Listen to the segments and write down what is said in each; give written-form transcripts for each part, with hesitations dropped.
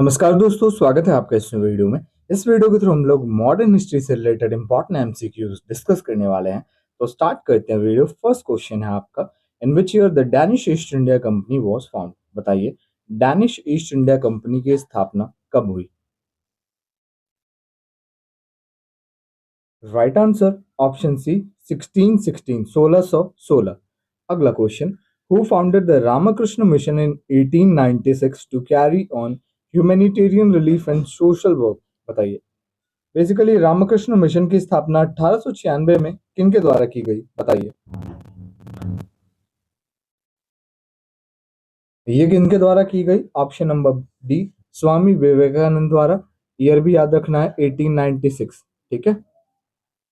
नमस्कार दोस्तों, स्वागत है आपका इस वीडियो में। इस वीडियो के थ्रू हम लोग मॉडर्न हिस्ट्री से रिलेटेड इंपॉर्टेंट एमसीक्यूज डिस्कस करने वाले हैं। तो स्टार्ट करते हैं वीडियो। फर्स्ट क्वेश्चन है आपका, in which year the Danish east India Company was found. बताइए, डैनिश ईस्ट इंडिया कंपनी की स्थापना कब हुई? Right answer option C 1616, 1616। अगला question, who founded the Ramakrishna Mission in 1896 to carry on humanitarian relief and social work? बताइए, बेसिकली रामकृष्ण मिशन की स्थापना 1896 में किनके द्वारा की गई? बताइए, ये किनके द्वारा की गई? Option number D, Swami Vivekananda द्वारा। ईयर भी याद रखना है, 1896। ठीक है।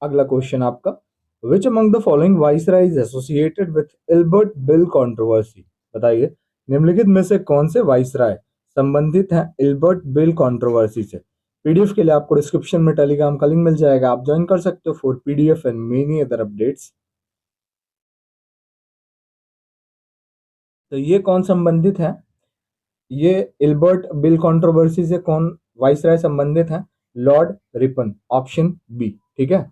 अगला क्वेश्चन आपका, विच among the following viceroy is associated with Ilbert bill controversy? बताइए, निम्नलिखित में से कौन से वाइसराय संबंधित हैं इल्बर्ट बिल कंट्रोवर्सी से? पीडीएफ के लिए आपको डिस्क्रिप्शन में टेलीग्राम का लिंक मिल जाएगा, आप ज्वाइन कर सकते हो for PDF and many other updates. तो ये कौन संबंधित है? ये इल्बर्ट बिल कंट्रोवर्सी से कौन वाइसराय संबंधित है? Lord Ripon, option B. ठीक है।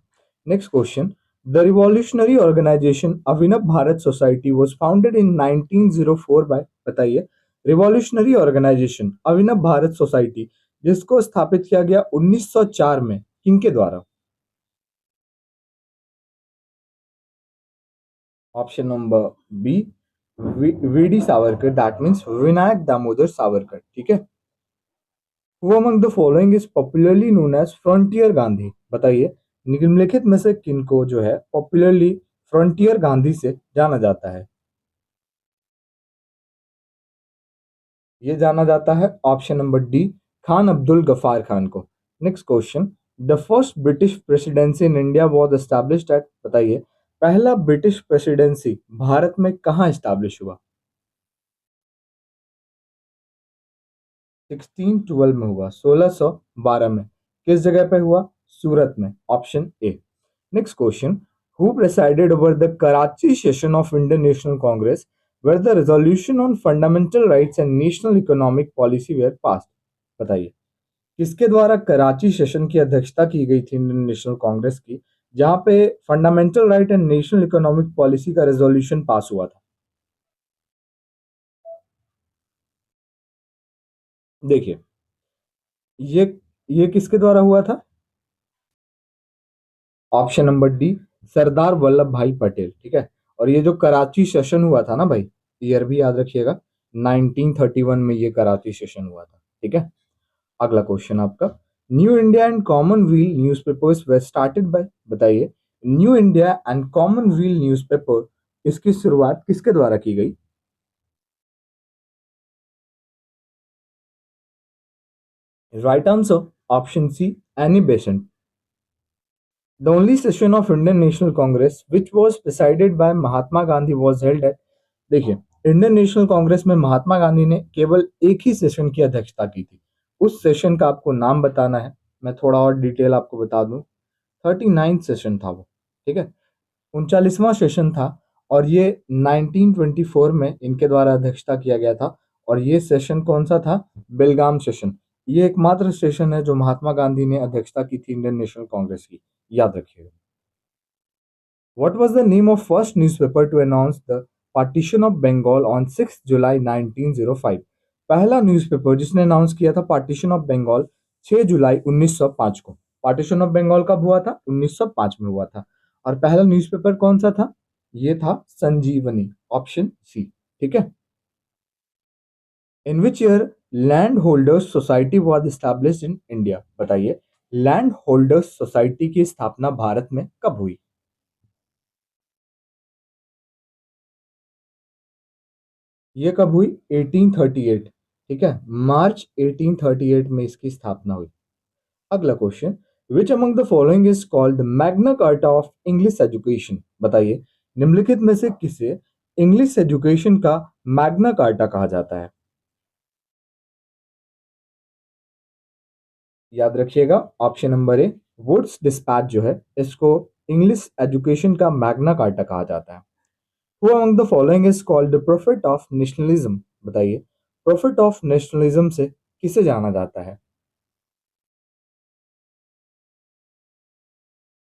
Next question, the revolutionary organisation Abhinav Bharat society was founded in 1904 by. बताइए, revolutionary organisation Abhinav Bharat society जिसको स्थापित किया गया 1904 में, किनके द्वारा? Option number B, V D Savarkar, that means Vinayak Damodar Savarkar. ठीक है। Who among the following is popularly known as frontier Gandhi? बताइए, निम्नलिखित में से किनको जो है पॉपुलरली फ्रंटियर गांधी से जाना जाता है? ये जाना जाता है option number D, Khan Abdul Ghaffar Khan को। Next question, the first British presidency in India was established at. बताइए, पहला ब्रिटिश प्रेसिडेंसी भारत में कहाँ एस्टैब्लिश हुआ? 1612 में हुआ, 1612 में। किस जगह पे हुआ? सूरत में, option A. Next question, who presided over the Karachi session of Indian National Congress where the resolution on fundamental rights and national economic policy were passed? बताइए, किसके द्वारा कराची सेशन की अध्यक्षता की गई थी इंडियन नेशनल कांग्रेस की, जहां पे fundamental right and national economic policy का रेजोल्यूशन पास हुआ था? देखिए, ये ये किसके द्वारा हुआ था? Option number D, Sardar Vallabh भाई पटेल। ठीक है। और ये जो कराची सेशन हुआ था ना भाई, ईयर भी याद रखिएगा, 1931 में ये कराची सेशन हुआ था। ठीक है। अगला क्वेश्चन आपका, New India and Commonwealth newspapers were started by. बताइए, New India and Commonwealth newspaper इसकी शुरुआत किसके द्वारा की गई? Right answer option C, Annie Besant. The only session of Indian National Congress which was presided by Mahatma Gandhi was held at। देखिए, Indian National Congress में महात्मा गांधी ने केवल एक ही सेशन की अध्यक्षता की थी। उस सेशन का आपको नाम बताना है। मैं थोड़ा और डिटेल आपको बता दूं, 39 सेशन था वो। ठीक है। 39वां सेशन था और ये 1924 में इनके द्वारा अध्यक्षता किया गया था। और ये सेशन कौन सा था? बेलगाम सेशन। ये एकमात्र सेशन है जो महात्मा गांधी ने अध्यक्षता की थी इंडियन नेशनल कांग्रेस की, याद रखिएगा। What was the name of first newspaper to announce the partition of Bengal on 6 जुलाई 1905? पहला न्यूज़पेपर जिसने अनाउंस किया था पार्टीशन ऑफ बंगाल 6 जुलाई 1905 को। पार्टीशन ऑफ बंगाल कब हुआ था? 1905 में हुआ था। और पहला न्यूज़पेपर कौन सा था? ये था संजीवनी, ऑप्शन सी। ठीक है। In which year Land Holders Society was established in India? बताइए, लैंड होल्डर्स सोसाइटी की स्थापना भारत में कब हुई? ये कब हुई? 1838। ठीक है, मार्च 1838 में इसकी स्थापना हुई। अगला question, which among the following is called Magna Carta of English education? बताइए, निम्नलिखित में से किसे इंग्लिश एजुकेशन का मैग्ना कार्टा कहा जाता है? याद रखिएगा, option number A, Wood's despatch जो है इसको इंग्लिश एजुकेशन का मैग्ना कार्टा कहा जाता है। Who among the following is called the prophet of nationalism? बताइए, प्रोफेट ऑफ नेशनलिज्म से किसे जाना जाता है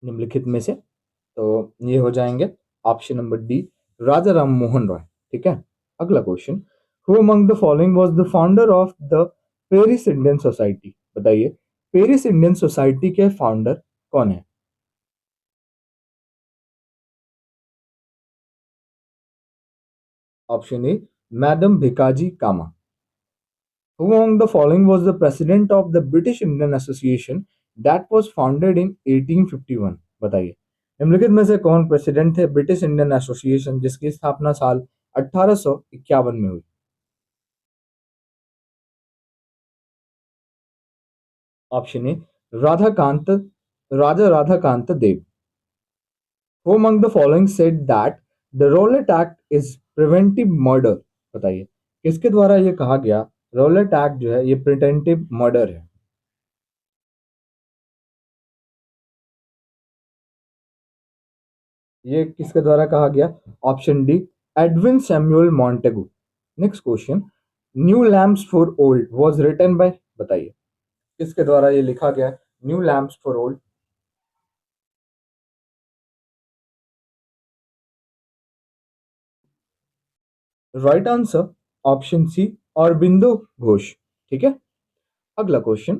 निम्नलिखित में से? तो ये हो जाएंगे option number D, Raja Ram Mohan Roy. ठीक है। अगला question, who among the following was the founder of the Paris Indian society? बताइए, पेरिस इंडियन सोसाइटी के फाउंडर कौन है? Option A, madam Bhikaji Cama. Who among the following was the president of the British Indian Association that was founded in 1851? बताइए, निम्नलिखित में से कौन president थे ब्रिटिश इंडियन एसोसिएशन जिसकी स्थापना साल 1851 में हुई? Option A, Radhakant Raja Radhakant Dev. Who among the following said that the Rowlatt Act is preventive murder? बताइए, किसके द्वारा ये कहा गया रॉलेट एक्ट जो है ये प्रिवेंटिव मर्डर है? ये किसके द्वारा कहा गया? Option D, Edwin Samuel Montagu. Next question, New Lamps for Old was written by? बताइए, किसके द्वारा ये लिखा गया New Lamps for Old? Right answer option C, Aurobindo Ghosh. ठीक है। अगला question,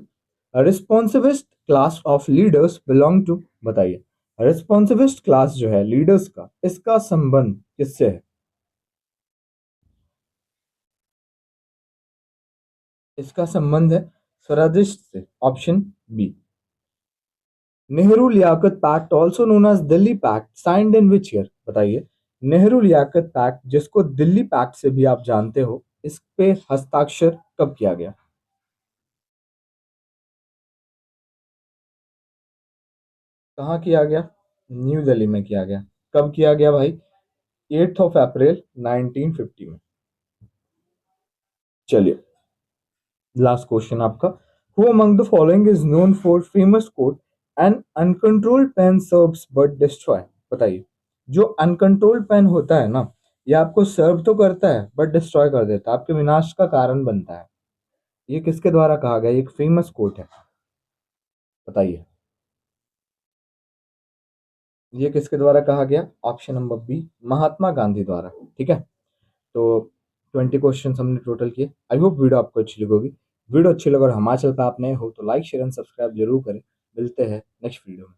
responsivist class of leaders belong to? बताइए, रिस्पॉन्सिविस्ट क्लास जो है लीडर्स का, इसका संबंध किससे है? इसका संबंध है स्वराजिस्ट से। Option B. Nehru Liaquat pact also known as Delhi pact signed in which year? बताइए, नेहरू लियाकत पैक्ट जिसको दिल्ली पैक्ट से भी आप जानते हो, इस पे हस्ताक्षर कब किया गया? कहाँ किया गया? न्यू दिल्ली में किया गया। कब किया गया भाई? 8 अप्रैल 1950 में। चलिए, लास्ट क्वेश्चन आपका, who among the following is known for famous quote, an uncontrolled pen serves but destroy? बताइए, जो अनकंट्रोल्ड पेन होता है ना, ये आपको सर्व तो करता है बट डिस्ट्रॉय कर देता है, आपके विनाश का कारण बनता है। ये किसके द्वारा कहा गया? ये एक फेमस कोट है। बताइए, ये किसके द्वारा कहा गया? Option number B, Mahatma Gandhi द्वारा। ठीक है। तो 20 क्वेश्चन हमने टोटल किए। आई होप वीडियो आपको अच्छी लगी होगी। वीडियो अच्छी लगे और हमारे चैनल पर आप नए हो तो लाइक शेयर एंड सब्सक्राइब जरूर करें। मिलते हैं नेक्स्ट वीडियो में।